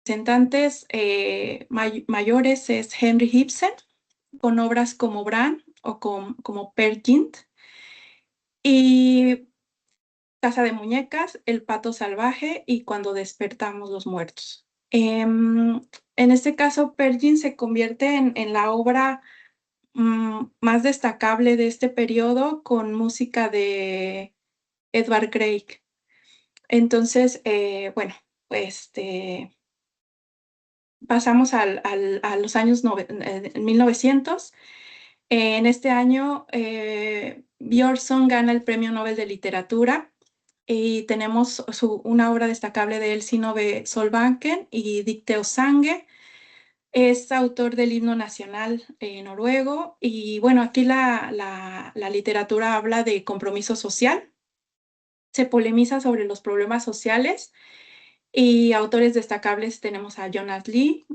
representantes mayores es Henry Ibsen, con obras como Bran o como Peer Gynt, y Casa de Muñecas, El Pato Salvaje y Cuando despertamos los muertos. En este caso, Peer Gynt se convierte en la obra más destacable de este periodo, con música de Edvard Grieg. Entonces, bueno, pasamos a los años 1900. En este año, Björnson gana el Premio Nobel de Literatura y tenemos una obra destacable de él, Synnøve Solbakken y Dicte og Sange. Es autor del himno nacional noruego y bueno, aquí la literatura habla de compromiso social, se polemiza sobre los problemas sociales y autores destacables tenemos a Jonas Lie,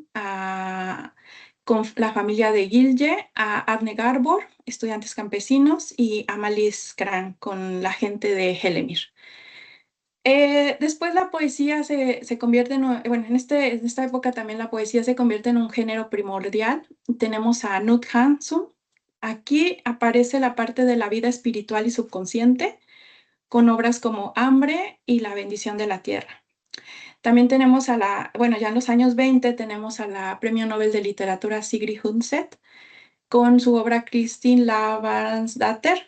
con la familia de Gilje, a Arne Garborg, estudiantes campesinos, y Amalie Skram con la gente de Hellemyr. Después la poesía se convierte bueno, en esta época también la poesía se convierte en un género primordial. Tenemos a Knut Hamsun. Aquí aparece la parte de la vida espiritual y subconsciente, con obras como Hambre y La bendición de la tierra. También tenemos bueno, ya en los años 20 tenemos a la Premio Nobel de Literatura Sigrid Undset con su obra Kristin Lavransdatter.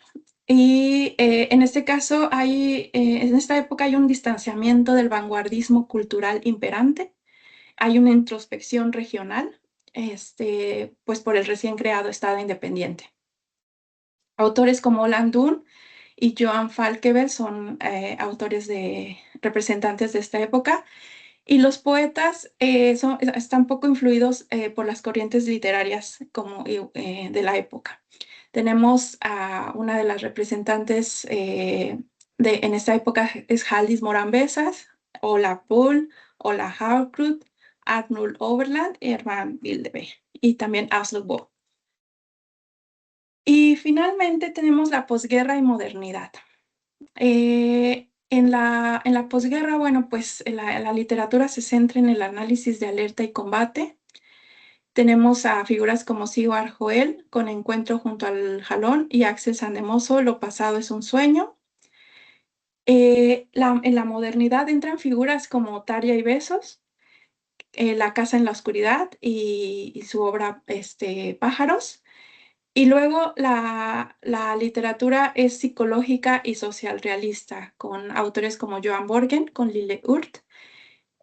Y en este caso, en esta época hay un distanciamiento del vanguardismo cultural imperante, hay una introspección regional, pues por el recién creado Estado independiente. Autores como Olan Dunn y Johan Falkebel son autores representantes de esta época. Y los poetas están poco influidos por las corrientes literarias de la época. Tenemos a una de las representantes en esta época es Haldis Moran Besas, Ola Bull, Ola Haukrut, Arnulf Overland y Herman Bildebye, y también Aslak Bo. Y finalmente tenemos la posguerra y modernidad. En la posguerra, bueno, pues la literatura se centra en el análisis de alerta y combate. Tenemos a figuras como Sigvard Joel con Encuentro junto al Jalón y Axel Sandemoso, Lo pasado es un sueño. En la modernidad entran figuras como Tarja y Besos, La casa en la oscuridad y su obra Pájaros. Y luego la literatura es psicológica y social realista, con autores como Johan Borgen, con Lille Urt.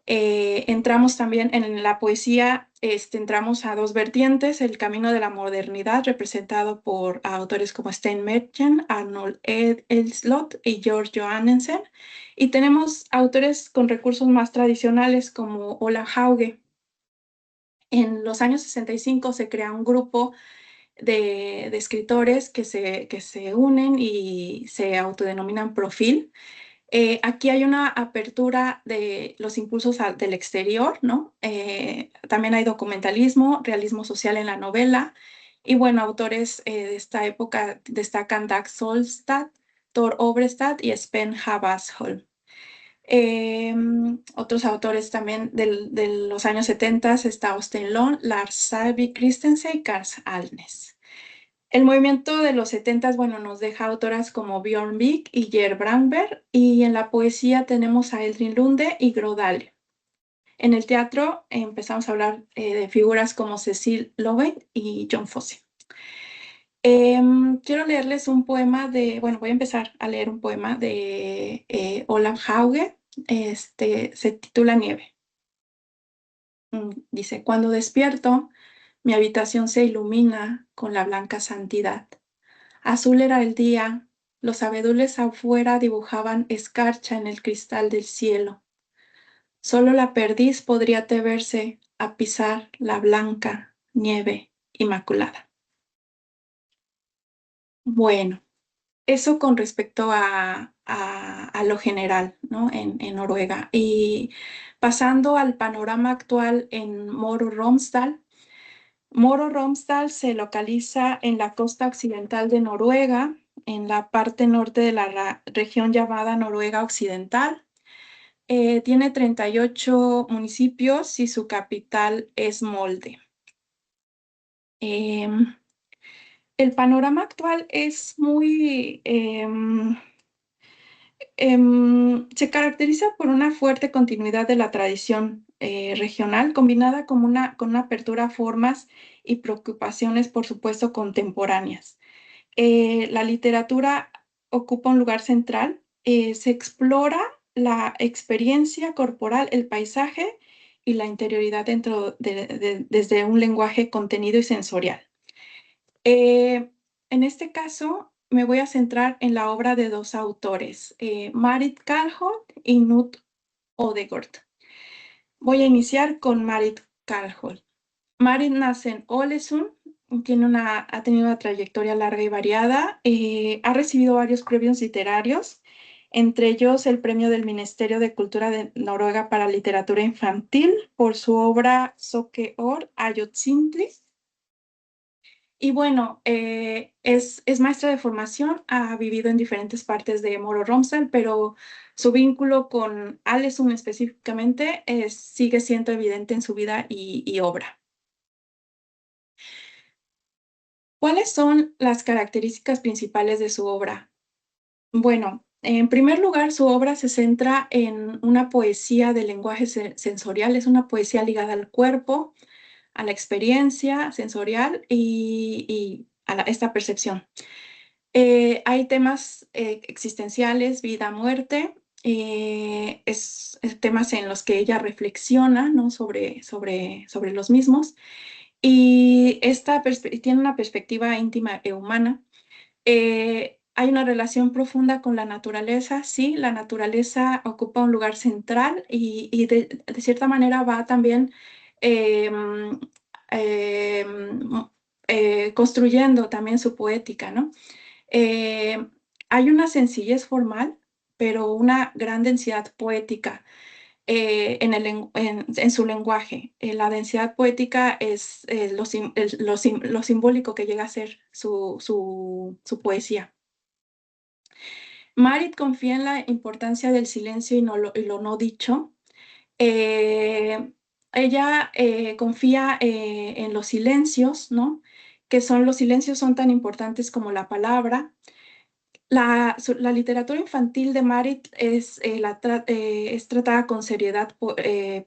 Entramos también en la poesía, entramos a dos vertientes: el camino de la modernidad, representado por autores como Stein Merchant, Arnold Elslott y George Johannessen. Y tenemos autores con recursos más tradicionales como Ola Hauge. En los años 65 se crea un grupo de escritores que se unen y se autodenominan Profil. Aquí hay una apertura de los impulsos del exterior, ¿no? También hay documentalismo, realismo social en la novela. Y bueno, autores de esta época destacan Dag Solstad, Thor Obrestad y Sven Habasholm. Otros autores también de los años 70 está Austin Lund, Lars Saabye Christensen y Karl Alnes. El movimiento de los 70, bueno, nos deja autoras como Bjørn Vig y Geir Brandberg, y en la poesía tenemos a Eldrin Lunde y Gro Dale. En el teatro empezamos a hablar de figuras como Cecil Lovein y John Fosse. Quiero leerles un poema bueno, voy a empezar a leer un poema de Olav Hauge. Se titula Nieve. Dice: cuando despierto, mi habitación se ilumina con la blanca santidad. Azul era el día, los abedules afuera dibujaban escarcha en el cristal del cielo. Solo la perdiz podría atreverse a pisar la blanca nieve inmaculada. Bueno, eso con respecto a lo general, ¿no? En Noruega. Y pasando al panorama actual en Møre og Romsdal. Møre og Romsdal se localiza en la costa occidental de Noruega, en la parte norte de la región llamada Noruega Occidental. Tiene 38 municipios y su capital es Molde. El panorama actual es muy... se caracteriza por una fuerte continuidad de la tradición regional, combinada con una apertura a formas y preocupaciones, por supuesto, contemporáneas. La literatura ocupa un lugar central. Se explora la experiencia corporal, el paisaje y la interioridad desde un lenguaje contenido y sensorial. En este caso, me voy a centrar en la obra de dos autores, Marit Kalholt y Knut Odegaard. Voy a iniciar con Marit Kalholt. Marit nace en Ålesund, ha tenido una trayectoria larga y variada, ha recibido varios premios literarios, entre ellos el premio del Ministerio de Cultura de Noruega para literatura infantil por su obra Soke Ord Ayotzintli. Y bueno, es maestra de formación, ha vivido en diferentes partes de Moro Romsdal, pero su vínculo con Ålesund específicamente sigue siendo evidente en su vida y obra. ¿Cuáles son las características principales de su obra? Bueno, en primer lugar, su obra se centra en una poesía de lenguaje sensorial, es una poesía ligada al cuerpo, a la experiencia sensorial y a esta percepción. Hay temas existenciales, vida, muerte, es temas en los que ella reflexiona, ¿no? sobre los mismos. Y tiene una perspectiva íntima e humana. Hay una relación profunda con la naturaleza, sí, la naturaleza ocupa un lugar central y de cierta manera va también eh, eh, construyendo también su poética, ¿no? Eh, Hay una sencillez formal, pero una gran densidad poética en su lenguaje. La densidad poética es lo simbólico que llega a ser su poesía. Marit confía en la importancia del silencio y lo no dicho. Eh, Ella confía en los silencios, ¿no? Los silencios son tan importantes como la palabra. La literatura infantil de Marit es tratada con seriedad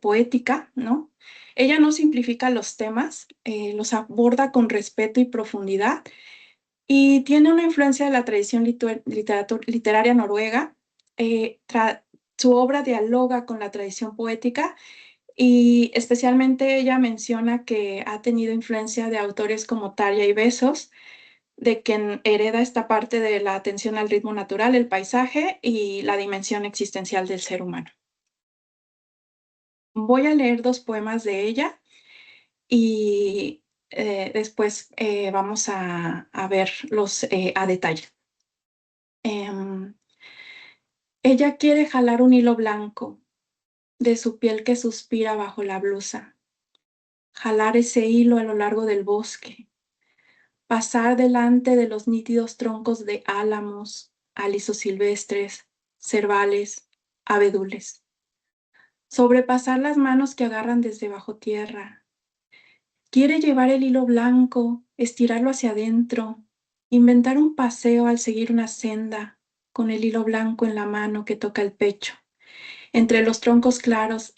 poética, ¿no? Ella no simplifica los temas, los aborda con respeto y profundidad y tiene una influencia de la tradición literaria noruega. Eh, tra- Su obra dialoga con la tradición poética y especialmente ella menciona que ha tenido influencia de autores como Tarja y Besos, de quien hereda esta parte de la atención al ritmo natural, el paisaje y la dimensión existencial del ser humano. Voy a leer dos poemas de ella y después vamos a verlos a detalle. Em, Ella quiere jalar un hilo blanco de su piel que suspira bajo la blusa, jalar ese hilo a lo largo del bosque, pasar delante de los nítidos troncos de álamos, alisos silvestres, cervales, abedules. Sobrepasar las manos que agarran desde bajo tierra. Quiere llevar el hilo blanco, estirarlo hacia adentro, inventar un paseo al seguir una senda, con el hilo blanco en la mano que toca el pecho. Entre los troncos claros,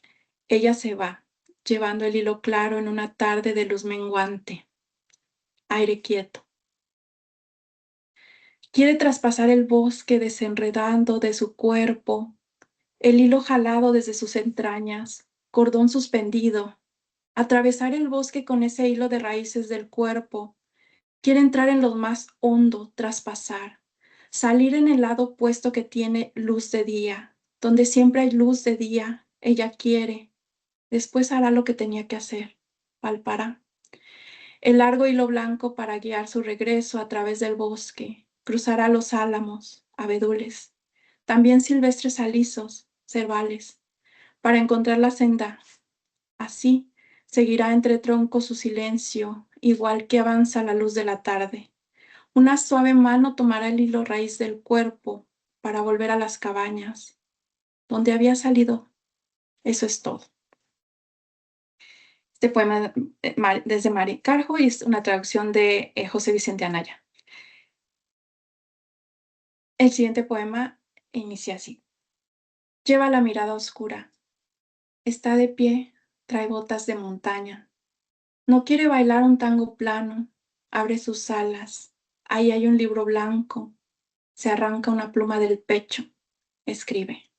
ella se va, llevando el hilo claro en una tarde de luz menguante. Aire quieto. Quiere traspasar el bosque desenredando de su cuerpo, el hilo jalado desde sus entrañas, cordón suspendido, atravesar el bosque con ese hilo de raíces del cuerpo. Quiere entrar en lo más hondo, traspasar, salir en el lado opuesto que tiene luz de día, donde siempre hay luz de día. Ella quiere. Después hará lo que tenía que hacer. Palpará el largo hilo blanco para guiar su regreso a través del bosque. Cruzará los álamos, abedules, también silvestres alisos, cervales, para encontrar la senda. Así seguirá entre troncos su silencio, igual que avanza la luz de la tarde. Una suave mano tomará el hilo raíz del cuerpo para volver a las cabañas, donde había salido Eso es todo. Este poema desde Mari Carjo y es una traducción de José Vicente Anaya. El siguiente poema inicia así. Lleva la mirada oscura. Está de pie, trae botas de montaña. No quiere bailar un tango plano. Abre sus alas. Ahí hay un libro blanco. Se arranca una pluma del pecho. Escribe.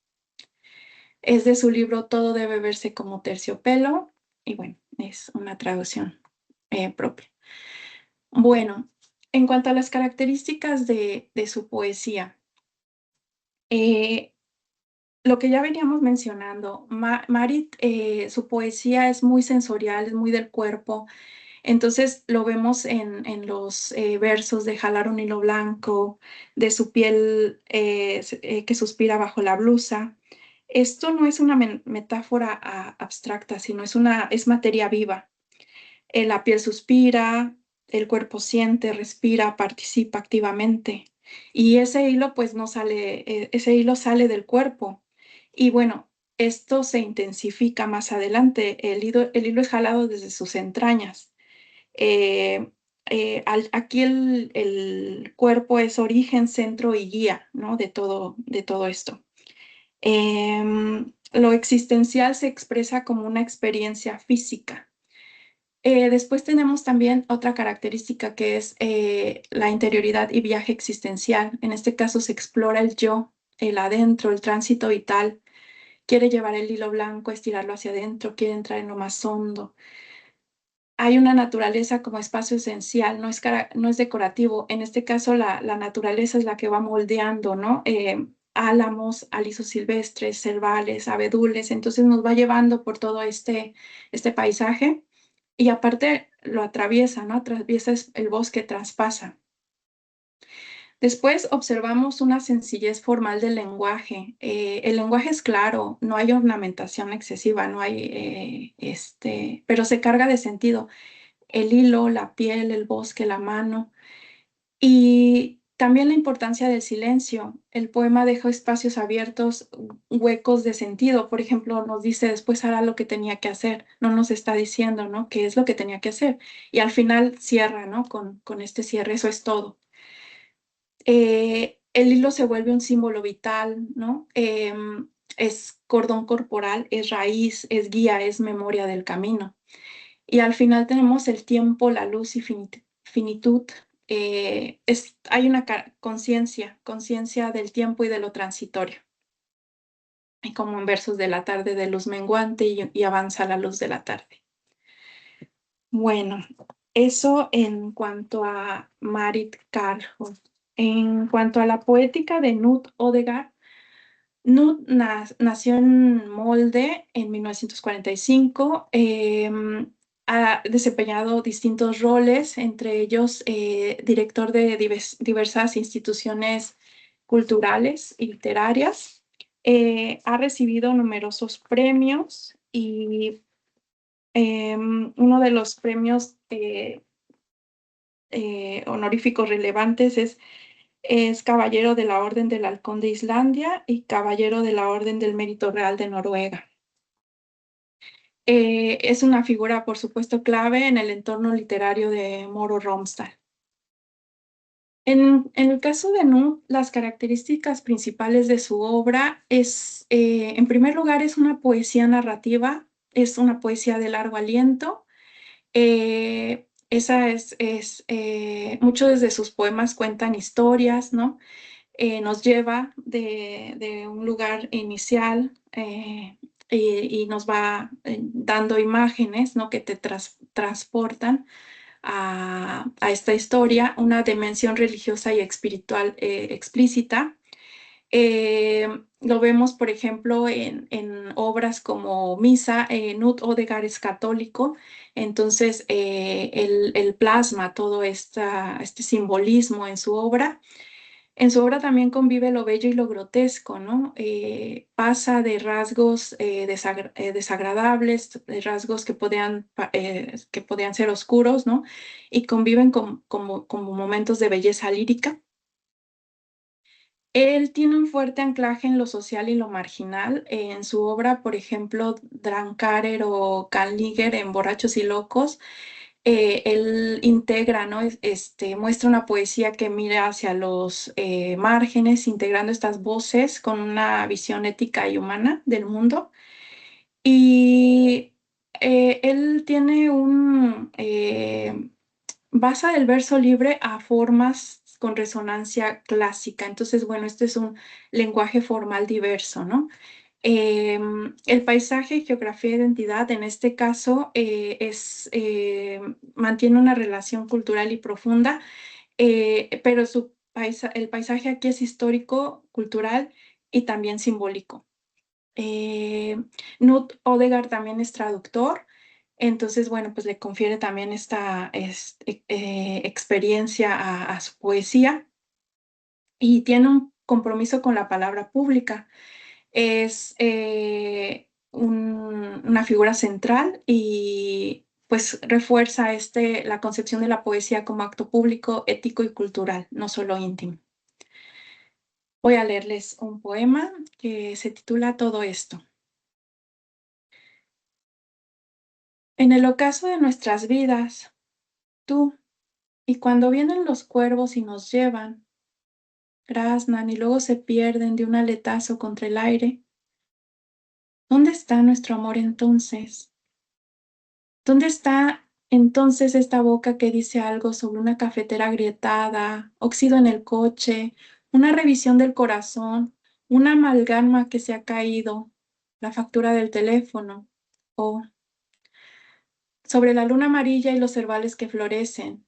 Es de su libro Todo debe verse como terciopelo. Y bueno, es una traducción propia. Bueno, en cuanto a las características de su poesía, eh, lo que ya veníamos mencionando, Marit, su poesía es muy sensorial, es muy del cuerpo, entonces lo vemos en los versos de Jalar un hilo blanco, de su piel que suspira bajo la blusa. Esto no es una metáfora abstracta, sino es materia viva. La piel suspira, el cuerpo siente, respira, participa activamente. Y ese hilo pues no sale, ese hilo sale del cuerpo. Y bueno, esto se intensifica más adelante. El hilo es jalado desde sus entrañas. Eh, Aquí el cuerpo es origen, centro y guía, ¿no? De todo esto. Lo existencial se expresa como una experiencia física. Después tenemos también otra característica que es la interioridad y viaje existencial. En este caso se explora el yo, el adentro, el tránsito vital. Quiere llevar el hilo blanco, estirarlo hacia adentro, quiere entrar en lo más hondo. Hay una naturaleza como espacio esencial, no es decorativo. En este caso la naturaleza es la que va moldeando, ¿no? Álamos, alisos silvestres, cervales, abedules. Entonces nos va llevando por todo este paisaje. Y aparte lo atraviesa, ¿no? Atraviesa el bosque, traspasa. Después observamos una sencillez formal del lenguaje. El lenguaje es claro, no hay ornamentación excesiva, no hay, pero se carga de sentido. El hilo, la piel, el bosque, la mano. Y también la importancia del silencio. El poema deja espacios abiertos, huecos de sentido. Por ejemplo, nos dice después hará lo que tenía que hacer. No nos está diciendo, ¿no? ¿Qué es lo que tenía que hacer? Y al final cierra, ¿no? Con este cierre, eso es todo. El hilo se vuelve un símbolo vital, ¿no? Es cordón corporal, es raíz, es guía, es memoria del camino. Y al final tenemos el tiempo, la luz y finitud. Hay una conciencia del tiempo y de lo transitorio. Y como en versos de la tarde de luz menguante y avanza la luz de la tarde. Bueno, eso en cuanto a Marit Karlsson. En cuanto a la poética de Knut Odegaard, Knut nació en Molde en 1945. Ha desempeñado distintos roles, entre ellos director de diversas instituciones culturales y literarias. Ha recibido numerosos premios y uno de los premios honoríficos relevantes es Caballero de la Orden del Halcón de Islandia y Caballero de la Orden del Mérito Real de Noruega. Es una figura, por supuesto, clave en el entorno literario de Moro Romsdal. En el caso de Nu, las características principales de su obra en primer lugar, es una poesía narrativa, es una poesía de largo aliento. Muchos de sus poemas cuentan historias, ¿no? Nos lleva de un lugar inicial y nos va dando imágenes, ¿no? Que te transportan a esta historia, una dimensión religiosa y espiritual explícita. Lo vemos, por ejemplo, en obras como Misa. Knut Odegaard es católico, entonces él plasma todo este simbolismo en su obra. En su obra también convive lo bello y lo grotesco, ¿no? Pasa de rasgos desagradables, de rasgos que podían ser oscuros, ¿no? Y conviven como momentos de belleza lírica. Él tiene un fuerte anclaje en lo social y lo marginal. En su obra, por ejemplo, Drankarer o Kanliger en Borrachos y Locos, él integra, ¿no? Muestra una poesía que mira hacia los márgenes, integrando estas voces con una visión ética y humana del mundo. Y él tiene basa el verso libre a formas con resonancia clásica. Entonces, bueno, este es un lenguaje formal diverso, ¿no? El paisaje, geografía e identidad, en este caso, mantiene una relación cultural y profunda, pero el paisaje aquí es histórico, cultural y también simbólico. Knut Odegaard también es traductor, entonces, bueno, pues le confiere también esta experiencia a su poesía y tiene un compromiso con la palabra pública. Es una figura central y pues refuerza la concepción de la poesía como acto público, ético y cultural, no solo íntimo. Voy a leerles un poema que se titula Todo esto. En el ocaso de nuestras vidas, tú, y cuando vienen los cuervos y nos llevan, graznan y luego se pierden de un aletazo contra el aire, ¿dónde está nuestro amor entonces? ¿Dónde está entonces esta boca que dice algo sobre una cafetera agrietada, óxido en el coche, una revisión del corazón, una amalgama que se ha caído, la factura del teléfono, o sobre la luna amarilla y los cervales que florecen,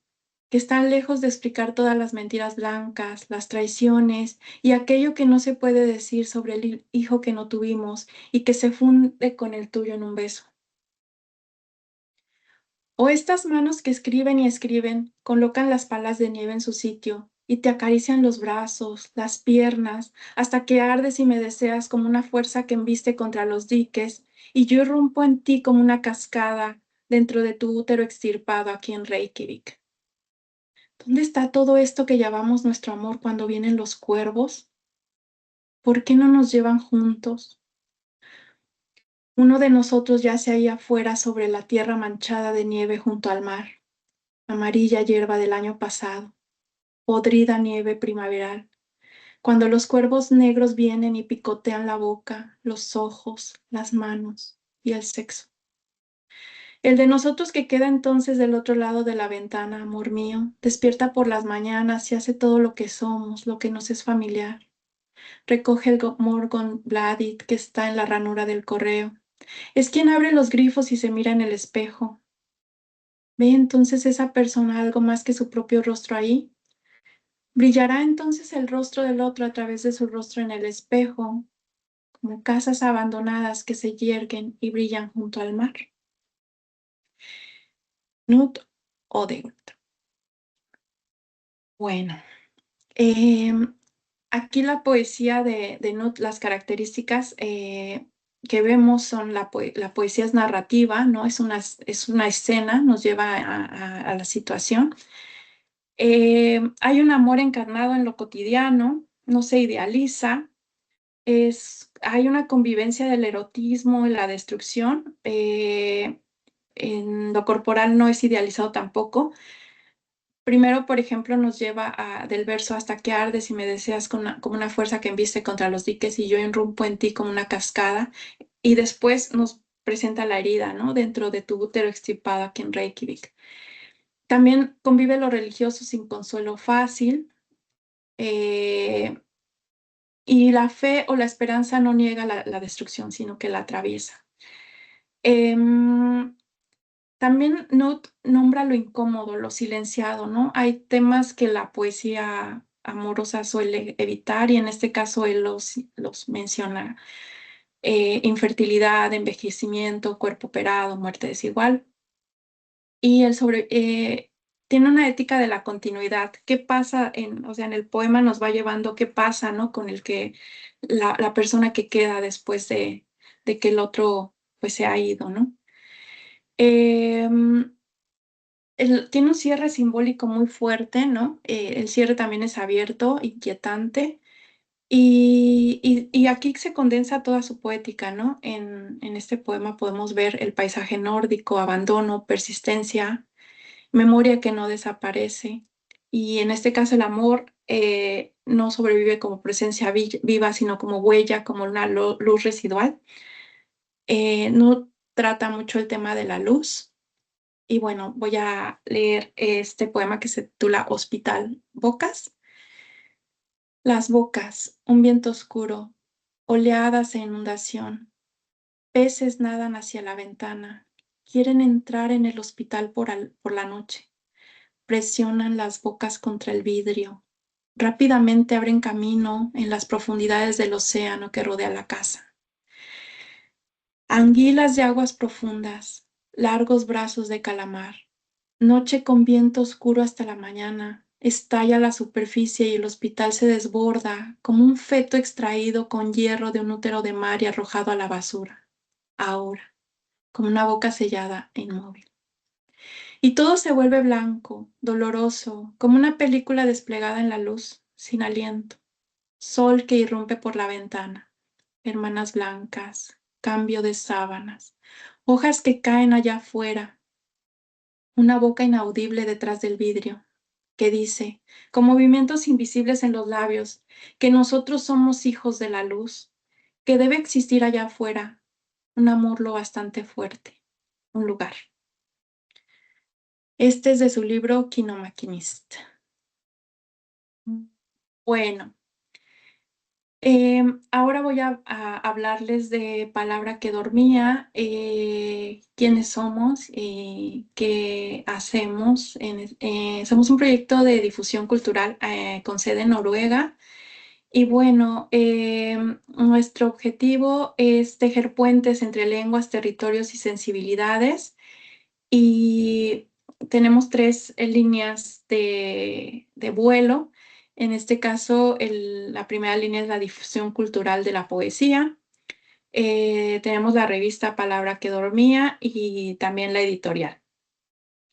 que están lejos de explicar todas las mentiras blancas, las traiciones y aquello que no se puede decir sobre el hijo que no tuvimos y que se funde con el tuyo en un beso? O estas manos que escriben y escriben, colocan las palas de nieve en su sitio y te acarician los brazos, las piernas, hasta que ardes y me deseas como una fuerza que embiste contra los diques, y yo irrumpo en ti como una cascada dentro de tu útero extirpado aquí en Reykjavik. ¿Dónde está todo esto que llamamos nuestro amor cuando vienen los cuervos? ¿Por qué no nos llevan juntos? Uno de nosotros yace ahí afuera sobre la tierra manchada de nieve junto al mar, amarilla hierba del año pasado, podrida nieve primaveral, cuando los cuervos negros vienen y picotean la boca, los ojos, las manos y el sexo. El de nosotros que queda entonces del otro lado de la ventana, amor mío, despierta por las mañanas y hace todo lo que somos, lo que nos es familiar. Recoge el Morgon Bladit que está en la ranura del correo. Es quien abre los grifos y se mira en el espejo. ¿Ve entonces esa persona algo más que su propio rostro ahí? ¿Brillará entonces el rostro del otro a través de su rostro en el espejo, como casas abandonadas que se yerguen y brillan junto al mar? Knut Odegaard. Bueno, em, aquí la poesía de Knut, las características que vemos son la poesía es narrativa, ¿no? Es una escena, nos lleva a la situación. Hay un amor encarnado en lo cotidiano, no se idealiza, hay una convivencia del erotismo y la destrucción. En lo corporal no es idealizado tampoco. Primero, por ejemplo, nos lleva del verso hasta que ardes y me deseas como una fuerza que embiste contra los diques y yo irrumpo en ti como una cascada. Y después nos presenta la herida, ¿no? Dentro de tu útero extirpado aquí en Reykjavik. También convive lo religioso sin consuelo fácil. eh, y la fe o la esperanza no niega la destrucción, sino que la atraviesa. Em, También Nut nombra lo incómodo, lo silenciado, ¿no? Hay temas que la poesía amorosa suele evitar y en este caso él los menciona. Infertilidad, envejecimiento, cuerpo operado, muerte desigual. Y tiene una ética de la continuidad. ¿Qué pasa o sea, en el poema nos va llevando qué pasa, ¿no? Con la persona que queda después de que el otro pues se ha ido, ¿no? Em, Tiene un cierre simbólico muy fuerte, ¿no? El cierre también es abierto, inquietante. Y aquí se condensa toda su poética, ¿no? En este poema podemos ver el paisaje nórdico, abandono, persistencia, memoria que no desaparece. Y en este caso el amor no sobrevive como presencia viva, sino como huella, como una luz residual. No trata mucho el tema de la luz. Y bueno, voy a leer este poema que se titula Hospital. Bocas. Las bocas, un viento oscuro, oleadas e inundación. Peces nadan hacia la ventana. Quieren entrar en el hospital por la noche. Presionan las bocas contra el vidrio. Rápidamente abren camino en las profundidades del océano que rodea la casa. Anguilas de aguas profundas, largos brazos de calamar. Noche con viento oscuro hasta la mañana. Estalla la superficie y el hospital se desborda como un feto extraído con hierro de un útero de mar y arrojado a la basura. Ahora, como una boca sellada e inmóvil. Y todo se vuelve blanco, doloroso, como una película desplegada en la luz, sin aliento. Sol que irrumpe por la ventana. Hermanas blancas, cambio de sábanas. Hojas que caen allá afuera. Una boca inaudible detrás del vidrio, que dice, con movimientos invisibles en los labios, que nosotros somos hijos de la luz, que debe existir allá afuera un amor lo bastante fuerte, un lugar. Este es de su libro Quinomaquinist. Bueno, ahora voy a hablarles de Palabra que Dormía, quiénes somos, qué hacemos. Somos un proyecto de difusión cultural con sede en Noruega. Y bueno, nuestro objetivo es tejer puentes entre lenguas, territorios y sensibilidades. Y tenemos tres líneas de vuelo. En este caso, la primera línea es la difusión cultural de la poesía. Tenemos la revista Palabra que Dormía y también la editorial.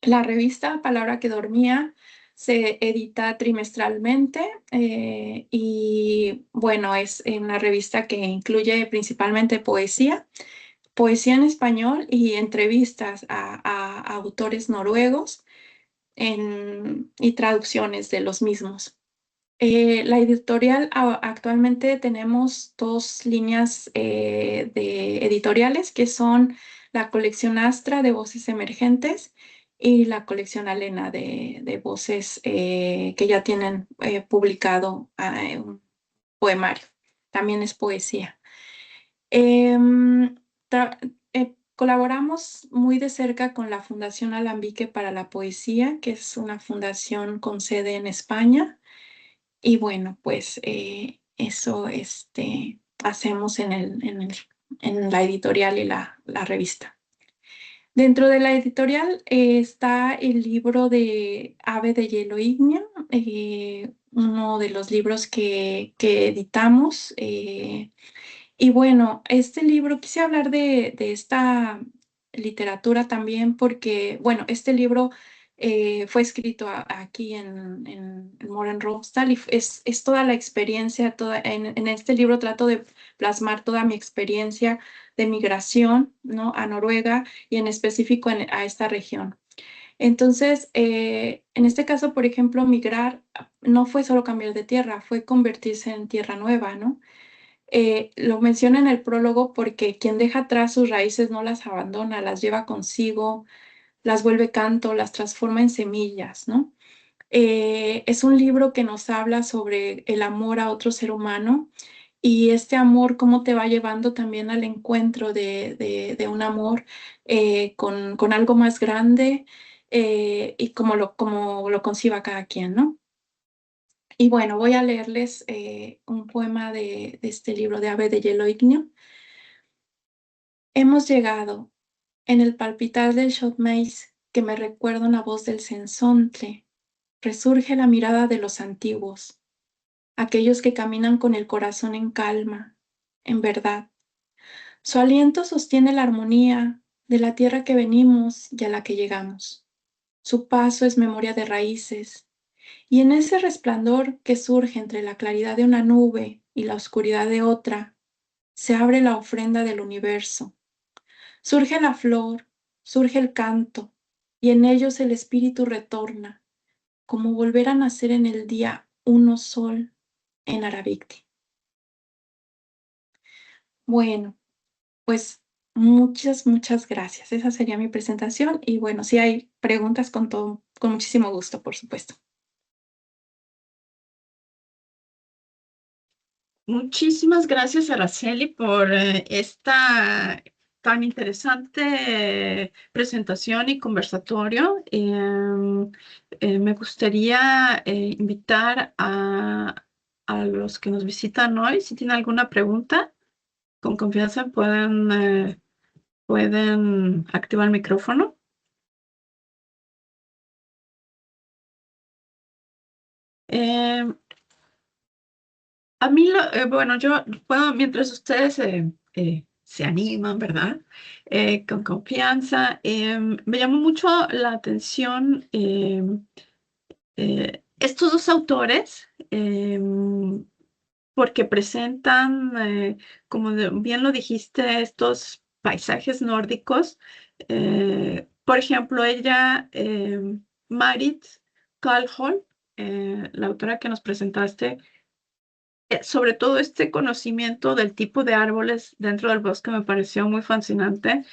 La revista Palabra que Dormía se edita trimestralmente y bueno, es una revista que incluye principalmente poesía, poesía en español y entrevistas a autores noruegos y traducciones de los mismos. La editorial, actualmente tenemos dos líneas de editoriales que son la colección Astra de voces emergentes y la colección Alena de voces que ya tienen publicado un poemario. También es poesía. Em, Colaboramos muy de cerca con la Fundación Alambique para la Poesía, que es una fundación con sede en España. Y bueno, pues eso hacemos en la editorial y la revista. Dentro de la editorial está el libro de Ave de Hielo Ígneo, uno de los libros que editamos. Y bueno, este libro, quise hablar de esta literatura también porque, bueno, este libro fue escrito aquí en Møller y es toda la experiencia, en este libro trato de plasmar toda mi experiencia de migración, ¿no? A Noruega y en específico a esta región. Entonces, en este caso, por ejemplo, migrar no fue solo cambiar de tierra, fue convertirse en tierra nueva, ¿no? Lo menciona en el prólogo porque quien deja atrás sus raíces no las abandona, las lleva consigo, las vuelve canto, las transforma en semillas, ¿no? Es un libro que nos habla sobre el amor a otro ser humano y este amor cómo te va llevando también al encuentro de un amor con algo más grande y como lo conciba cada quien, ¿no? Y bueno, voy a leerles un poema de este libro de Ave de Hielo Igneo. Hemos llegado en el palpitar del shotmaze que me recuerda una voz del sensontle. Resurge la mirada de los antiguos, aquellos que caminan con el corazón en calma, en verdad. Su aliento sostiene la armonía de la tierra que venimos y a la que llegamos. Su paso es memoria de raíces, y en ese resplandor que surge entre la claridad de una nube y la oscuridad de otra, se abre la ofrenda del universo. Surge la flor, surge el canto, y en ellos el espíritu retorna, como volver a nacer en el día uno sol en Arabicti. Bueno, pues muchas gracias. Esa sería mi presentación y bueno, si hay preguntas con muchísimo gusto, por supuesto. Muchísimas gracias, Araceli, por esta tan interesante presentación y conversatorio. Me gustaría invitar a los que nos visitan hoy, si tienen alguna pregunta, con confianza pueden activar el micrófono. A mí, bueno, yo puedo, mientras ustedes se animan, ¿verdad? Con confianza, me llamó mucho la atención estos dos autores, porque presentan, como bien lo dijiste, estos paisajes nórdicos. Por ejemplo, ella, Marit Kallholm, la autora que nos presentaste, sobre todo este conocimiento del tipo de árboles dentro del bosque me pareció muy fascinante.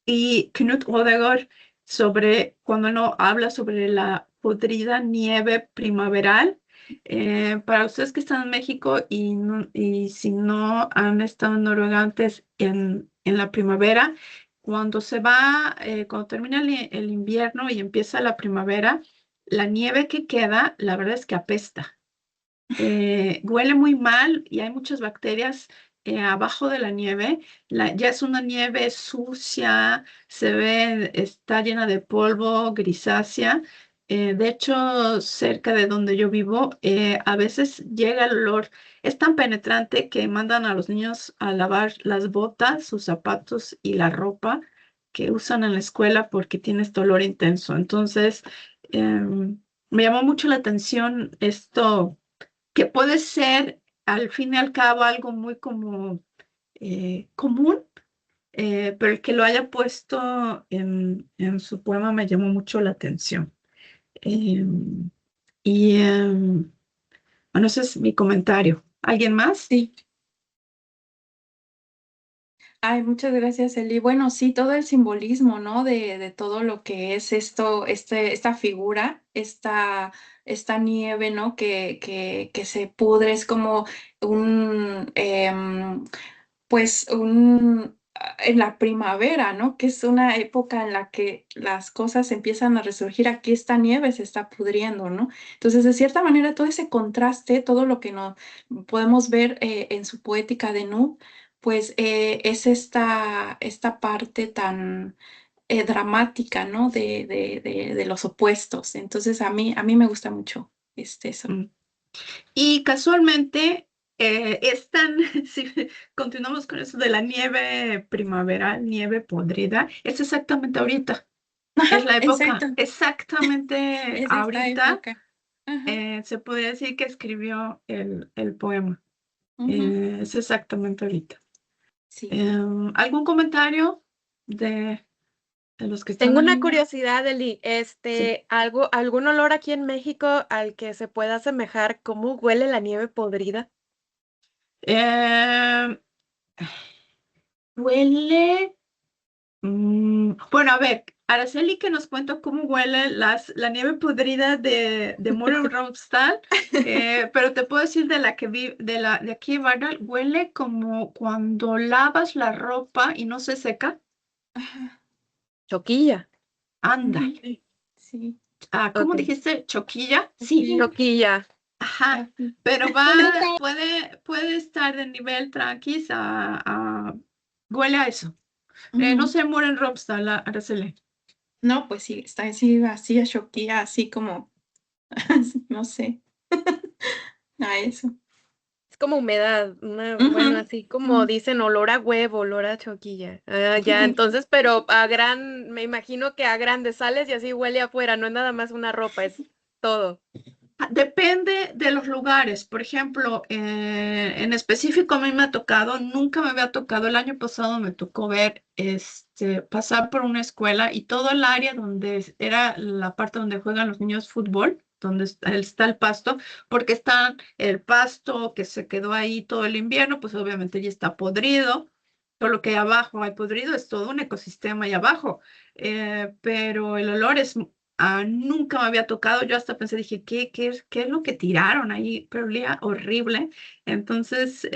Y Knut Odegaard, sobre cuando uno habla sobre la podrida nieve primaveral. Para ustedes que están en México y si no han estado en Noruega antes en la primavera, cuando termina el invierno y empieza la primavera, la nieve que queda, la verdad es que apesta. Huele muy mal y hay muchas bacterias abajo de la nieve. Ya es una nieve sucia, está llena de polvo, grisácea. De hecho, cerca de donde yo vivo, a veces llega el olor. Es tan penetrante que mandan a los niños a lavar las botas, sus zapatos y la ropa que usan en la escuela porque tiene este olor intenso. Entonces, me llamó mucho la atención esto que puede ser al fin y al cabo algo muy como común, pero el que lo haya puesto en su poema me llamó mucho la atención. Eh, bueno, ese es mi comentario. ¿Alguien más? Sí. Ay, muchas gracias, Eli. Bueno, sí, todo el simbolismo, ¿no? De todo lo que es esto, esta figura, esta nieve, ¿no? Que se pudre, es como un, pues en la primavera, ¿no? Que es una época en la que las cosas empiezan a resurgir. Aquí esta nieve se está pudriendo, ¿no? Entonces, de cierta manera, todo ese contraste, todo lo que nos podemos ver en su poética de Nu, pues es esta parte tan dramática, ¿no? De los opuestos. Entonces, a mí me gusta mucho eso. Mm. Y casualmente, si continuamos con eso de la nieve primaveral, nieve podrida, es exactamente ahorita. Es Ajá, la exacto. época, exactamente Es esta ahorita, época. Ajá. se podría decir que escribió el poema. Ujú. Es exactamente ahorita. Sí. ¿Algún comentario de, de los que están Tengo una ahí? curiosidad, Eli, Sí. algún olor aquí en México al que se pueda asemejar, ¿cómo huele la nieve podrida? Eh, huele. Bueno, a ver, Araceli que nos cuenta cómo huele la nieve podrida de Møre pero te puedo decir de la que de aquí, ¿verdad? Huele como cuando lavas la ropa y no se seca. Ajá. Choquilla. Ándale. Ujú. Sí. Ah, ¿cómo Ok. dijiste? ¿Choquilla? Sí. Sí. Choquilla. Ajá. Así. Pero Bueno, puede estar de nivel tranquis huele a eso. No ujú. sé, Møre Araceli. No, pues sí, está así a Shokia, así como, no sé, a eso. Es como humedad, bueno, Ujú, así como ujú. dicen, olor a huevo, olor a choquilla. Ah, ya, Sí. entonces, pero me imagino que a grandes sales y así huele afuera, no es nada más una ropa, es todo. Depende de los lugares. Por ejemplo, en específico a mí me ha tocado, nunca me había tocado, el año pasado me tocó ver, pasar por una escuela y todo el área donde era la parte donde juegan los niños fútbol, donde está el pasto, porque está el pasto que se quedó ahí todo el invierno, pues obviamente ya está podrido. Todo lo que hay abajo hay podrido, es todo un ecosistema ahí abajo. Pero el olor es nunca me había tocado. Yo hasta pensé, dije, ¿qué es lo que tiraron ahí? Pero olía horrible. Entonces,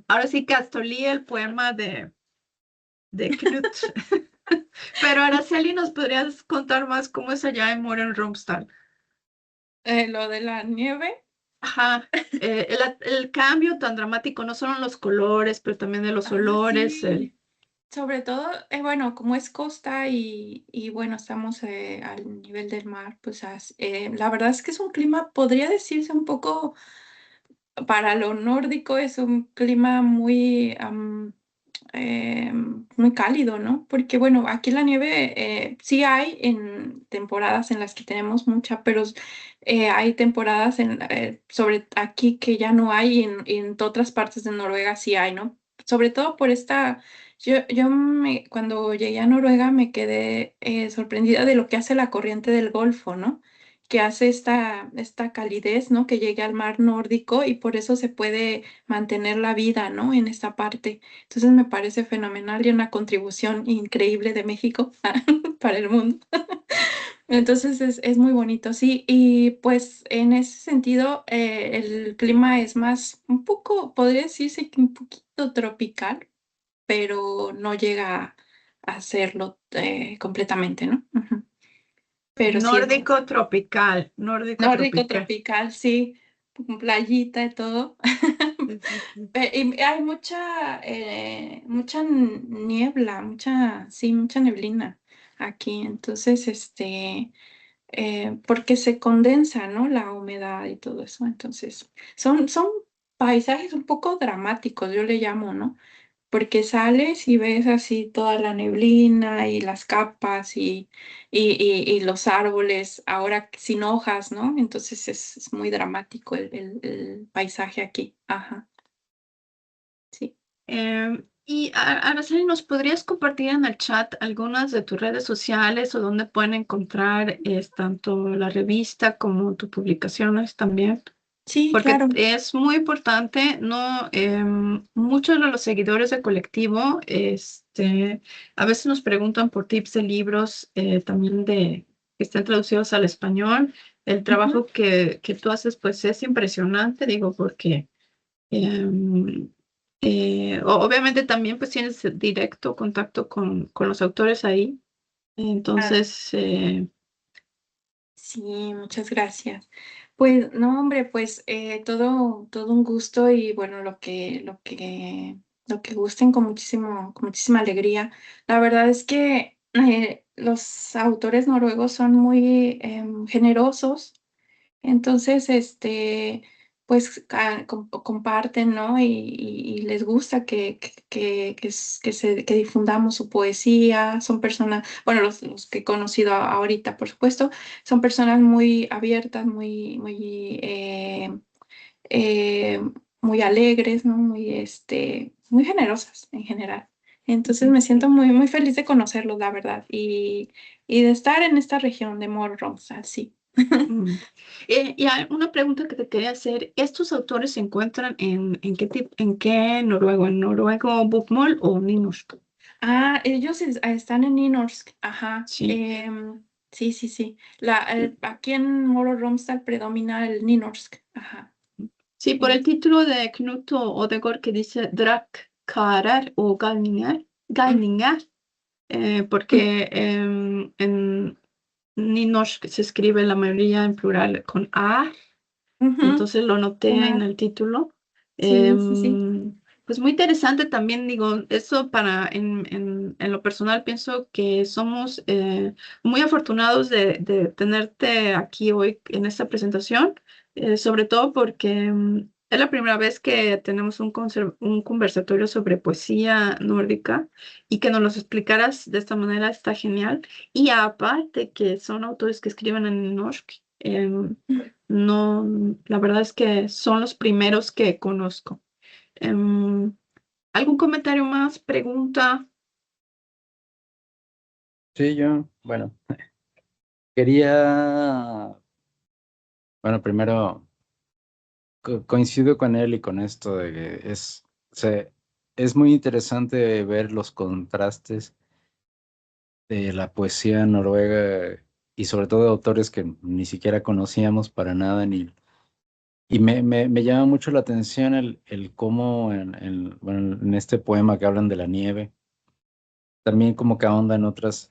ahora sí que hasta olía el poema de Knut. Pero Araceli, ¿nos podrías contar más cómo es allá en Møre Lo de la nieve. Ajá, el cambio tan dramático, no solo en los colores, pero también de los olores. Sí. Sobre todo, bueno, como es costa y bueno, estamos al nivel del mar, pues la verdad es que es un clima, podría decirse un poco, para lo nórdico, es un clima muy cálido, ¿no? Porque bueno, aquí la nieve sí hay en temporadas en las que tenemos mucha, pero hay temporadas sobre aquí que ya no hay y en otras partes de Noruega sí hay, ¿no? Sobre todo por cuando llegué a Noruega me quedé sorprendida de lo que hace la corriente del Golfo, ¿no? Que hace esta calidez, ¿no? Que llegue al mar nórdico y por eso se puede mantener la vida, ¿no? En esta parte. Entonces me parece fenomenal y una contribución increíble de México para el mundo. Entonces es muy bonito, sí. Y pues en ese sentido el clima es más, un poco, podría decirse que un poquito tropical, pero no llega a serlo completamente, ¿no? Ujú. Pero sí es Nórdico tropical, nórdico nórdico tropical. tropical, sí, con playita y todo. Sí, sí, sí. Y hay mucha niebla, sí, mucha neblina aquí. Entonces, porque se condensa, ¿no? La humedad y todo eso. Entonces, son paisajes un poco dramáticos, yo le llamo, ¿no? Porque sales y ves así toda la neblina y las capas y los árboles ahora sin hojas, ¿no? Entonces es muy dramático el paisaje aquí. Ajá, sí. Y Araceli, ¿nos podrías compartir en el chat algunas de tus redes sociales o dónde pueden encontrar tanto la revista como tus publicaciones también? Sí, Porque claro. es muy importante, ¿no? Muchos de los seguidores del colectivo, a veces nos preguntan por tips de libros también que estén traducidos al español. El Ujú. trabajo que tú haces, pues es impresionante, digo, porque Em, obviamente también pues tienes directo contacto con los autores ahí. Ah, Entonces, sí, muchas gracias. Pues no, hombre, pues todo un gusto y bueno, lo que gusten con muchísima alegría. La verdad es que los autores noruegos son muy generosos. Entonces, pues comparten, ¿no? Y les gusta que difundamos su poesía. Son personas, bueno, los que he conocido ahorita, por supuesto, son personas muy abiertas, eh, muy alegres, ¿no? Muy generosas en general. Entonces me siento muy, muy feliz de conocerlos, la verdad, y de estar en esta región de Moro-Romsdal, sí. mm. Y hay una pregunta que te quería hacer. ¿Estos autores se encuentran en qué tipo, en qué noruego? ¿En noruego Bokmål o Nynorsk? Ellos están en Ninorsk, ajá. Sí. Sí, sí, sí. Aquí en Moro Romsdal predomina el Ninorsk, ajá. Sí, por el título de Knut Odegård que dice Drakkarar o Mm, Galningar, mm, porque en Nynorsk se escribe la mayoría en plural con A. ujú, Entonces lo noté en el título. sí, sí, sí. Pues muy interesante también, digo, eso en lo personal pienso que somos muy afortunados de tenerte aquí hoy en esta presentación, sobre todo porque es la primera vez que tenemos un conversatorio sobre poesía nórdica y que nos lo explicaras de esta manera está genial. Y aparte que son autores que escriben en norsk, Em, no, la verdad es que son los primeros que conozco. Em, ¿Algún comentario más? ¿Pregunta? Sí, yo, bueno, quería, bueno, primero coincido con él y con esto de que es muy interesante ver los contrastes de la poesía noruega y sobre todo de autores que ni siquiera conocíamos para nada, y me llama mucho la atención el cómo bueno, en este poema que hablan de la nieve, también como que ahonda en otros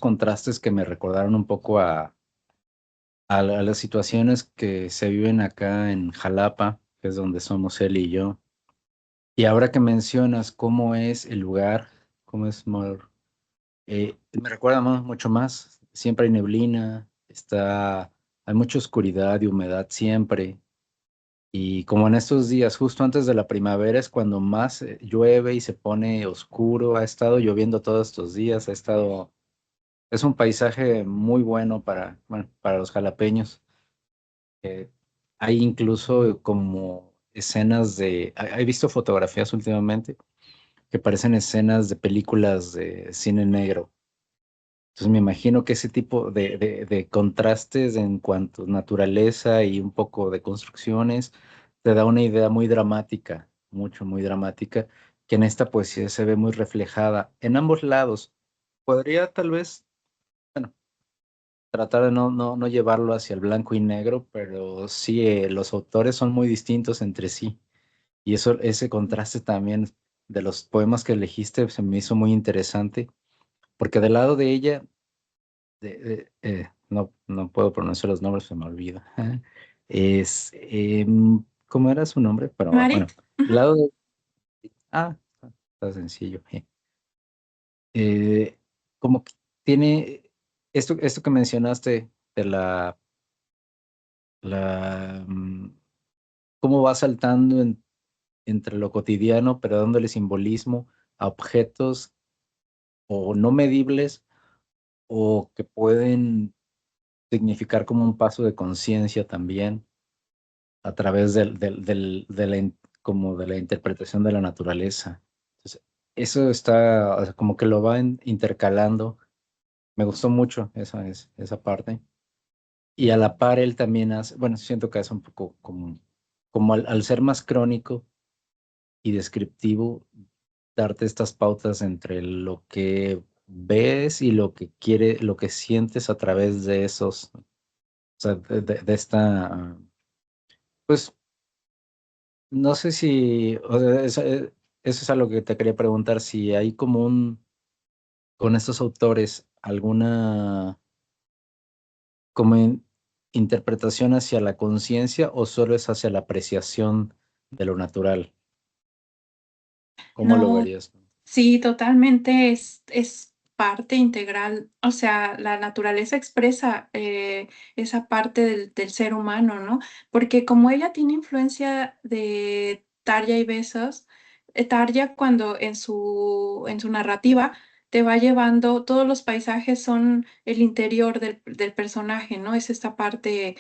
contrastes que me recordaron un poco a las situaciones que se viven acá en Jalapa, que es donde somos él y yo. Y ahora que mencionas cómo es el lugar, cómo es me recuerda mucho más. Siempre hay neblina, hay mucha oscuridad y humedad siempre. Y como en estos días, justo antes de la primavera, es cuando más llueve y se pone oscuro. Ha estado lloviendo todos estos días, es un paisaje muy bueno bueno, para los jalapeños. Eh, Hay incluso como escenas he visto fotografías últimamente que parecen escenas de películas de cine negro. Entonces me imagino que ese tipo de contrastes en cuanto a naturaleza y un poco de construcciones te da una idea muy dramática, muy dramática, que en esta poesía se ve muy reflejada en ambos lados. Podría tal vez, bueno, tratar de no llevarlo hacia el blanco y negro, pero sí, los autores son muy distintos entre sí. Y ese contraste también de los poemas que elegiste se me hizo muy interesante, porque del lado de ella, no puedo pronunciar los nombres, se me olvida. ¿Cómo era su nombre? Pero bueno, Marit. del Ujú. lado de, ah, está sencillo. Eh, Como que tiene esto que mencionaste de cómo va saltando entre lo cotidiano, pero dándole simbolismo a objetos o no medibles o que pueden significar como un paso de conciencia también a través como de la interpretación de la naturaleza. Entonces, eso está, o sea, como que lo va intercalando. Me gustó mucho esa parte. Y a la par él también hace, bueno, siento que hace un poco como al ser más crónico y descriptivo, darte estas pautas entre lo que ves y lo que sientes a través de o sea, de esta, pues, no sé si, o sea, eso es algo que te quería preguntar, si hay como con estos autores, alguna como interpretación hacia la conciencia o solo es hacia la apreciación de lo natural. ¿Cómo lo No, verías? sí, totalmente es parte integral. O sea, la naturaleza expresa esa parte del ser humano, ¿no? Porque como ella tiene influencia de Tarja y Besos, Tarja cuando en su narrativa te va llevando, todos los paisajes son el interior del personaje, ¿no? Es esta parte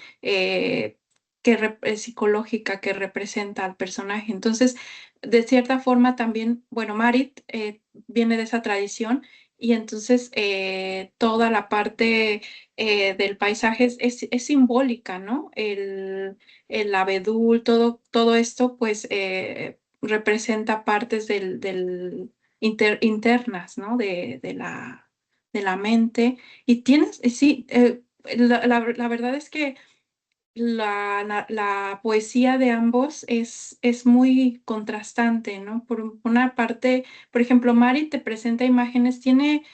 psicológica que representa al personaje. Entonces, de cierta forma también, bueno, Marit viene de esa tradición y entonces toda la parte del paisaje es simbólica, ¿no? El abedul, todo esto pues representa partes internas, ¿no? De la mente. Y tienes, sí, la verdad es que la poesía de ambos es muy contrastante, ¿no? Por una parte, por ejemplo, Mari te presenta imágenes, tiene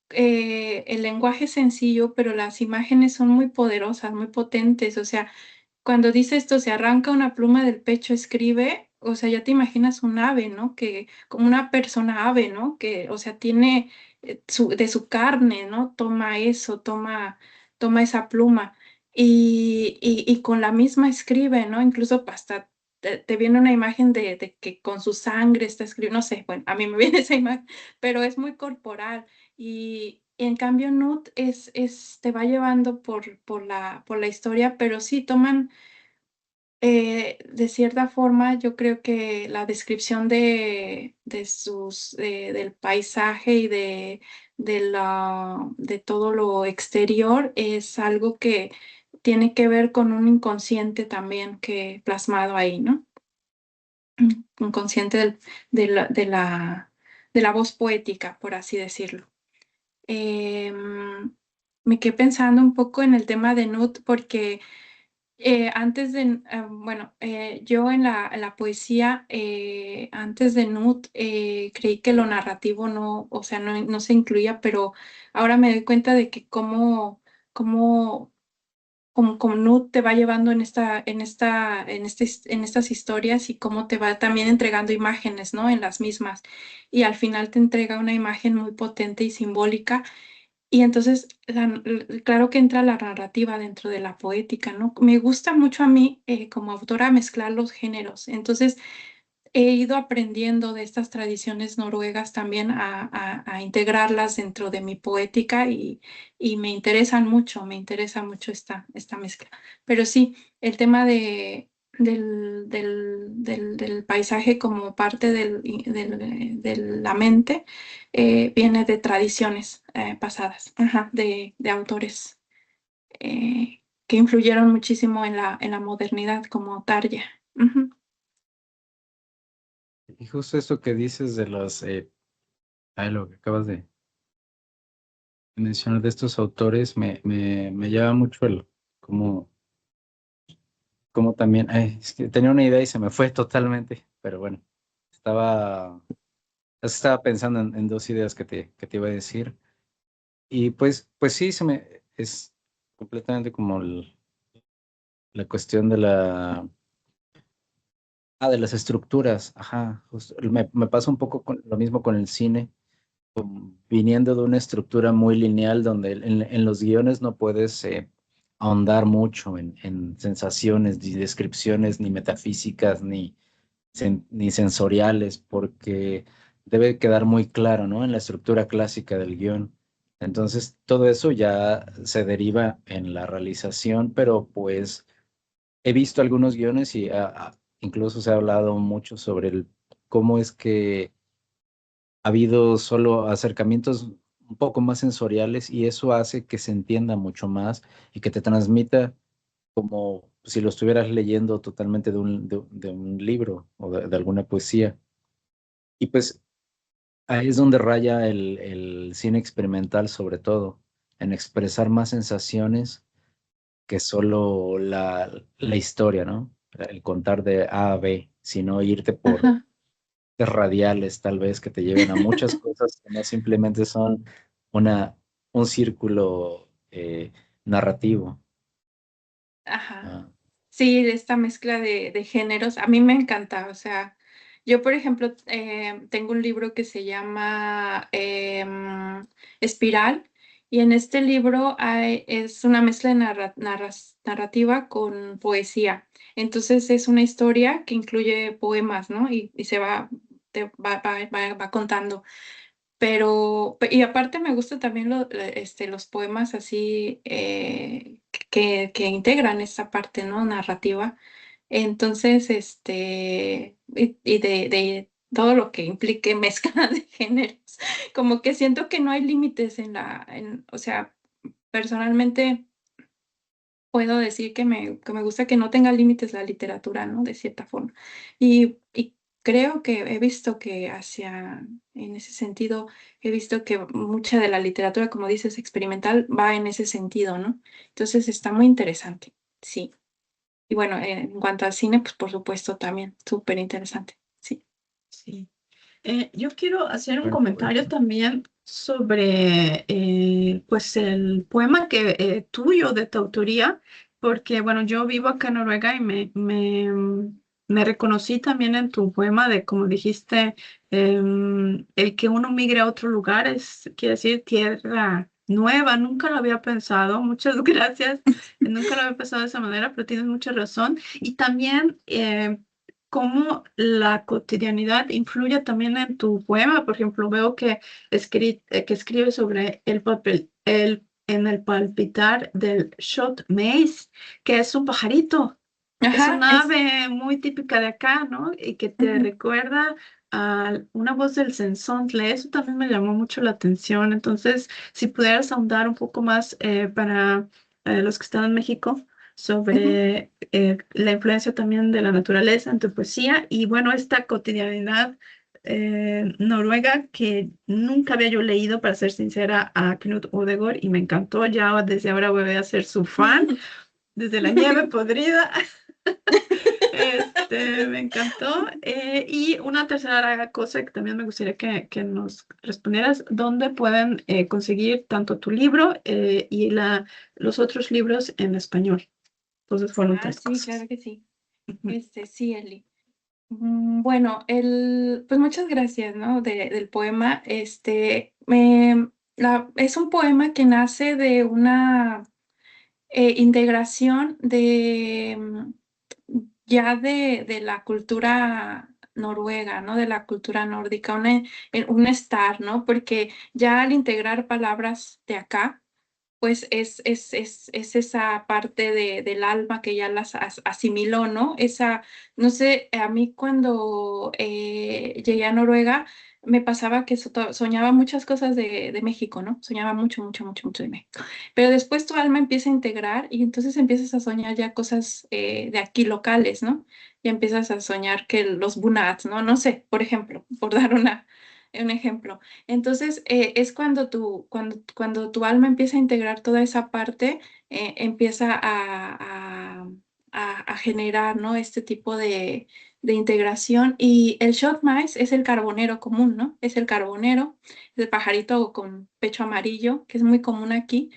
el lenguaje sencillo, pero las imágenes son muy poderosas, muy potentes. O sea, cuando dice esto, se arranca una pluma del pecho, escribe, o sea, ya te imaginas un ave, ¿no? Que como una persona ave, ¿no? Que, o sea, tiene de su carne, ¿no? Toma eso, toma esa pluma y con la misma escribe, ¿no? Incluso hasta te viene una imagen de que con su sangre está escribiendo, no sé, bueno, a mí me viene esa imagen, pero es muy corporal Y en cambio, Nut te va llevando por la historia, pero sí toman, de cierta forma, yo creo que la descripción del paisaje y de todo lo exterior es algo que tiene que ver con un inconsciente también que plasmado ahí, ¿no? Inconsciente de la voz poética, por así decirlo. Me quedé pensando un poco en el tema de Nut porque yo en la poesía, antes de Nut, creí que lo narrativo no, o sea, no se incluía, pero ahora me doy cuenta de que cómo como Nut te va llevando en estas historias y cómo te va también entregando imágenes, ¿no? En las mismas. Y al final te entrega una imagen muy potente y simbólica. Y entonces, claro que entra la narrativa dentro de la poética, ¿no? Me gusta mucho a mí, como autora, mezclar los géneros. Entonces, he ido aprendiendo de estas tradiciones noruegas también a integrarlas dentro de mi poética y me interesa mucho esta mezcla. Pero sí, el tema del paisaje como parte de la mente viene de tradiciones pasadas, ajá, de autores que influyeron muchísimo en la modernidad como Tarja. Ujú. Y justo eso que dices de lo que acabas de mencionar de estos autores, me llama mucho cómo, cómo también, es que tenía una idea y se me fue totalmente, pero bueno, estaba pensando en dos ideas que te iba a decir. Y pues sí, es completamente como la cuestión de las estructuras. Ajá, justo, me pasa un poco lo mismo con el cine, viniendo de una estructura muy lineal donde en los guiones no puedes ahondar mucho en sensaciones, ni descripciones, ni metafísicas, ni sensoriales, porque debe quedar muy claro, ¿no? En la estructura clásica del guión. Entonces, todo eso ya se deriva en la realización, pero pues he visto algunos guiones y incluso se ha hablado mucho sobre cómo es que ha habido solo acercamientos un poco más sensoriales y eso hace que se entienda mucho más y que te transmita como si lo estuvieras leyendo totalmente de un libro o de alguna poesía. Y pues ahí es donde raya el cine experimental sobre todo, en expresar más sensaciones que solo la historia, ¿no? El contar de A a B, sino irte por Ajá. radiales tal vez que te lleven a muchas cosas que no simplemente son una, un círculo narrativo. Ajá. Ah, Sí, de esta mezcla de géneros, a mí me encanta. O sea, yo, por ejemplo, tengo un libro que se llama Espiral, y en este libro es una mezcla de narrativa con poesía. Entonces es una historia que incluye poemas, ¿no? Y va contando. Y aparte me gusta también los poemas así que integran esa parte, ¿no? Narrativa. Entonces, de todo lo que implique mezcla de géneros, como que siento que no hay límites o sea, personalmente puedo decir que me gusta que no tenga límites la literatura, ¿no? De cierta forma. Y creo que he visto en ese sentido, he visto que mucha de la literatura, como dices, experimental, va en ese sentido, ¿no? Entonces está muy interesante, sí. Y bueno, en cuanto al cine, pues por supuesto también, súper interesante, sí. Sí. Yo quiero hacer un bueno, comentario también sobre pues el poema tuyo de tu autoría, porque bueno, yo vivo acá en Noruega y me reconocí también en tu poema de, como dijiste, el que uno migre a otro lugar quiere decir tierra nueva. Nunca lo había pensado, muchas gracias, nunca lo había pensado de esa manera, pero tienes mucha razón. Y también cómo la cotidianidad influye también en tu poema. Por ejemplo, veo que escribes sobre en el palpitar del shot maize, que es un pajarito. Es Ajá, una ave muy típica de acá, ¿no? Y que te ujú. recuerda a una voz del sensontle. Eso también me llamó mucho la atención. Entonces, si pudieras ahondar un poco más para los que están en México Ujú. sobre la influencia también de la naturaleza en tu poesía y bueno, esta cotidianidad noruega que nunca había yo leído, para ser sincera, a Knut Ødegård y me encantó. Ya desde ahora voy a ser su fan, desde La nieve podrida. Me encantó. Y una tercera cosa que también me gustaría que nos respondieras, ¿dónde pueden conseguir tanto tu libro y los otros libros en español? Entonces fueron Ah, tres sí, cosas. claro que sí. Ujú. Sí, Eli. Bueno, pues muchas gracias, ¿no? Del poema. Es un poema que nace de una integración ya de la cultura noruega, ¿no? De la cultura nórdica, un estar, ¿no? Porque ya al integrar palabras de acá, pues es esa parte del alma que ya las asimiló, ¿no? No sé, a mí cuando llegué a Noruega me pasaba que soñaba muchas cosas de México, ¿no? Soñaba mucho, mucho, mucho, mucho de México. Pero después tu alma empieza a integrar y entonces empiezas a soñar ya cosas de aquí locales, ¿no? Y empiezas a soñar que los bunats, ¿no? No sé, por ejemplo, por dar un ejemplo. Entonces, es cuando tu alma empieza a integrar toda esa parte, empieza a generar, ¿no? Este tipo de integración. Y el shot mice es el carbonero común, ¿no? Es el carbonero, el pajarito con pecho amarillo, que es muy común aquí.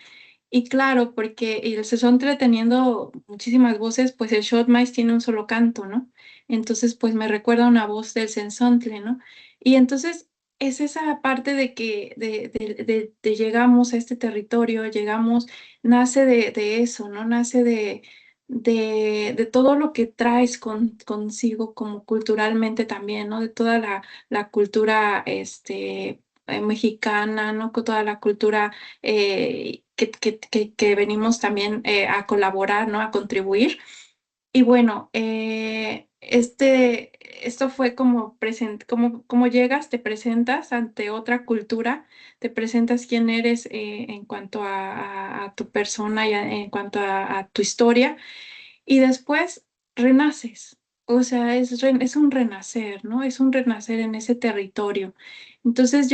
Y claro, porque el sesontle teniendo muchísimas voces, pues el shot mice tiene un solo canto, ¿no? Entonces, pues me recuerda una voz del sensontle, ¿no? Y entonces es esa parte de que de llegamos a este territorio, llegamos, nace de eso, ¿no? Nace de todo lo que traes consigo como culturalmente también, ¿no? De toda la cultura mexicana, ¿no? Con toda la cultura que venimos también a colaborar, ¿no? A contribuir. Y bueno, esto fue como llegas, te presentas ante otra cultura, te presentas quién eres en cuanto a tu persona y en cuanto a tu historia, y después renaces. O sea, es un renacer, ¿no? Es un renacer en ese territorio. Entonces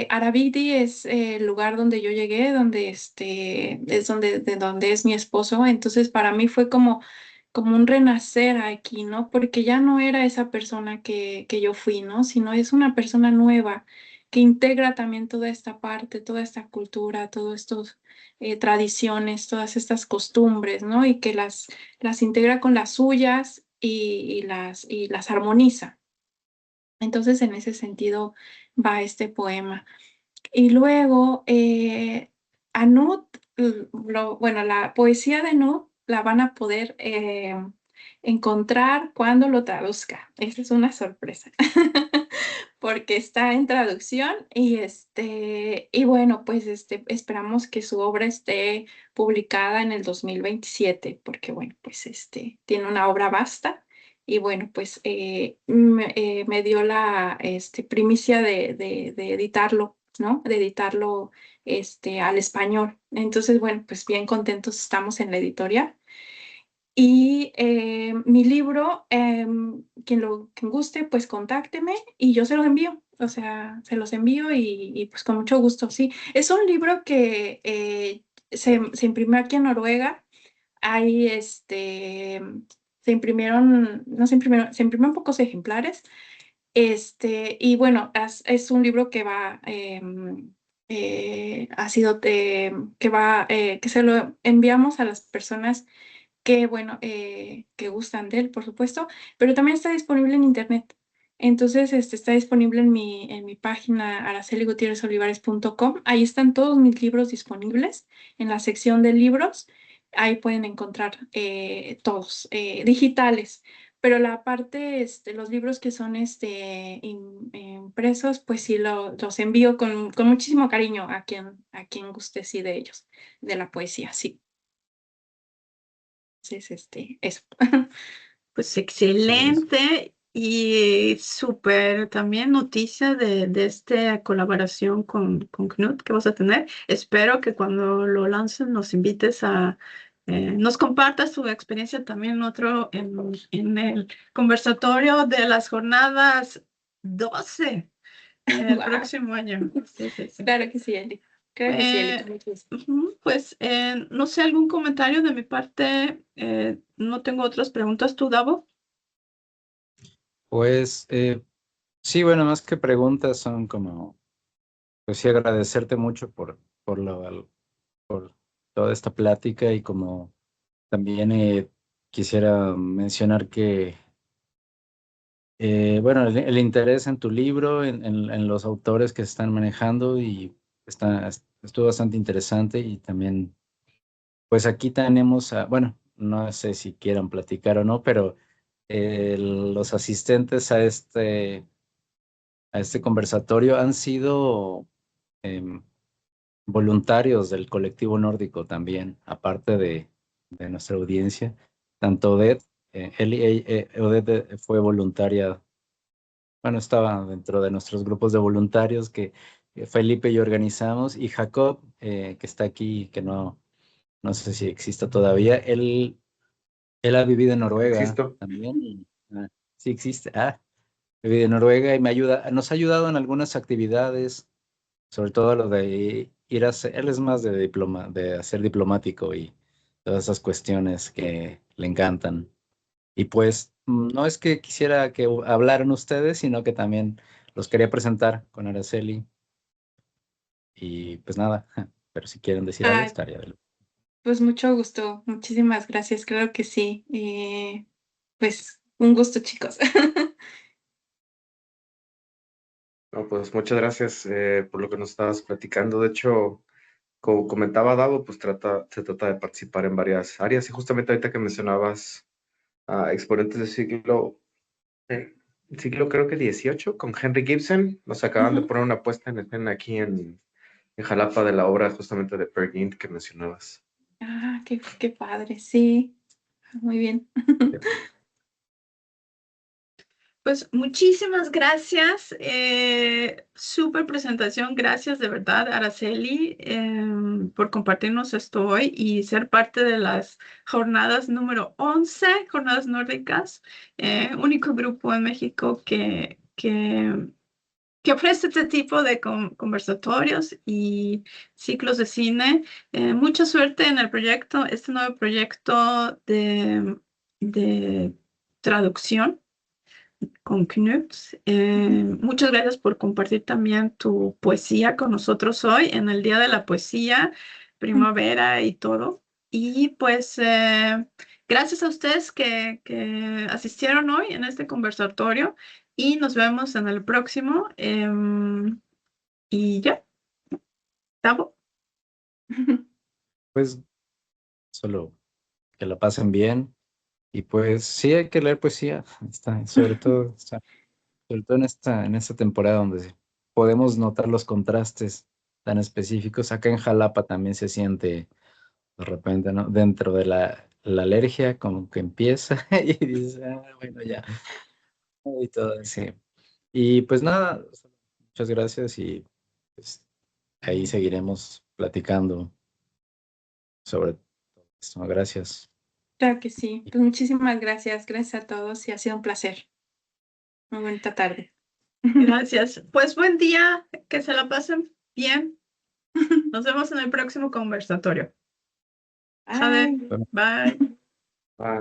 Arabidi es el lugar donde yo llegué, es de donde es mi esposo. Entonces para mí fue como un renacer aquí, ¿no? Porque ya no era esa persona que yo fui, ¿no? Sino es una persona nueva que integra también toda esta parte, toda esta cultura, todos estos tradiciones, todas estas costumbres, ¿no? Y que las integra con las suyas y las armoniza. Entonces, en ese sentido va este poema. Y luego, a Nut, bueno, la poesía de Nut la van a poder encontrar cuando lo traduzca. Esa es una sorpresa, porque está en traducción y bueno, pues esperamos que su obra esté publicada en el 2027, porque bueno, pues tiene una obra vasta. Y bueno, pues me dio la primicia de editarlo, ¿no? De editarlo al español. Entonces, bueno, pues bien contentos estamos en la editorial. Y mi libro, quien guste, pues contácteme y yo se los envío. O sea, se los envío y, pues con mucho gusto, sí. Es un libro que se imprimió aquí en Noruega. Ahí se imprimieron pocos ejemplares. Y bueno, es un libro que va, ha sido, que se lo enviamos a las personas que, bueno, que gustan de él, por supuesto, pero también está disponible en internet. Entonces, está disponible en mi página araceligutierrezolivares.com. Ahí están todos mis libros disponibles en la sección de libros. Ahí pueden encontrar todos digitales, pero la parte, los libros que son impresos, pues sí los envío con muchísimo cariño a quien guste, sí, de ellos, de la poesía, sí. Entonces, eso. Pues excelente y súper también noticia de esta colaboración con Knut que vas a tener. Espero que cuando lo lancen nos invites nos compartas tu experiencia también en el conversatorio de las jornadas 12 el Wow. próximo año. Sí. Claro que sí, Eli. Claro que sí, Eli. con mucho gusto. Pues no sé, algún comentario de mi parte. No tengo otras preguntas. ¿Tú, Davo? Pues sí, bueno, más que preguntas son como, pues sí, agradecerte mucho por toda esta plática y como también quisiera mencionar que, bueno, el interés en tu libro, en los autores que se están manejando y estuvo bastante interesante y también, pues aquí tenemos, bueno, no sé si quieran platicar o no, pero los asistentes a este conversatorio han sido em, voluntarios del colectivo nórdico también, aparte de nuestra audiencia. Tanto Odette, Odette fue voluntaria, bueno, estaba dentro de nuestros grupos de voluntarios que Felipe y yo organizamos, y Jacob, que está aquí, que no sé si exista todavía, él ha vivido en Noruega Existo. también. Sí existe. Vive en Noruega y nos ha ayudado en algunas actividades, sobre todo lo de ir a hacer, él es más de hacer diplomático y todas esas cuestiones que le encantan. Y pues no es que quisiera que hablaran ustedes, sino que también los quería presentar con Araceli. Y pues nada, pero si quieren decir algo, Ah, estaría bien. pues mucho gusto. Muchísimas gracias. Claro que sí. Pues un gusto, chicos. No, pues muchas gracias por lo que nos estabas platicando. De hecho, como comentaba Davo, pues se trata de participar en varias áreas. Y justamente ahorita que mencionabas a exponentes del siglo creo que 18, con Henry Gibson, nos acaban de Ujú. poner una puesta en escena aquí en Jalapa de la obra justamente de Peer Gynt que mencionabas. Qué padre. Sí, muy bien. Pues muchísimas gracias. Súper presentación. Gracias de verdad, Araceli, por compartirnos esto hoy y ser parte de las jornadas número 11, jornadas nórdicas, único grupo en México que ofrece este tipo de conversatorios y ciclos de cine. Mucha suerte en el proyecto, este nuevo proyecto de traducción con Knut. Muchas gracias por compartir también tu poesía con nosotros hoy en el Día de la Poesía, primavera y todo. Y pues gracias a ustedes que asistieron hoy en este conversatorio y nos vemos en el próximo. Y ya, Tavo. Pues solo que la pasen bien. Y pues sí hay que leer poesía, sobre todo en esta temporada donde podemos notar los contrastes tan específicos. Acá en Jalapa también se siente de repente, ¿no? Dentro de la alergia, como que empieza y dices, bueno, ya, y todo así. Y pues nada, muchas gracias y pues, ahí seguiremos platicando sobre esto. Gracias. Claro que sí. Pues muchísimas gracias. Gracias a todos y ha sido un placer. Muy bonita tarde. Gracias. Pues buen día, que se la pasen bien. Nos vemos en el próximo conversatorio. Ha det. Bye. Bye. Ah,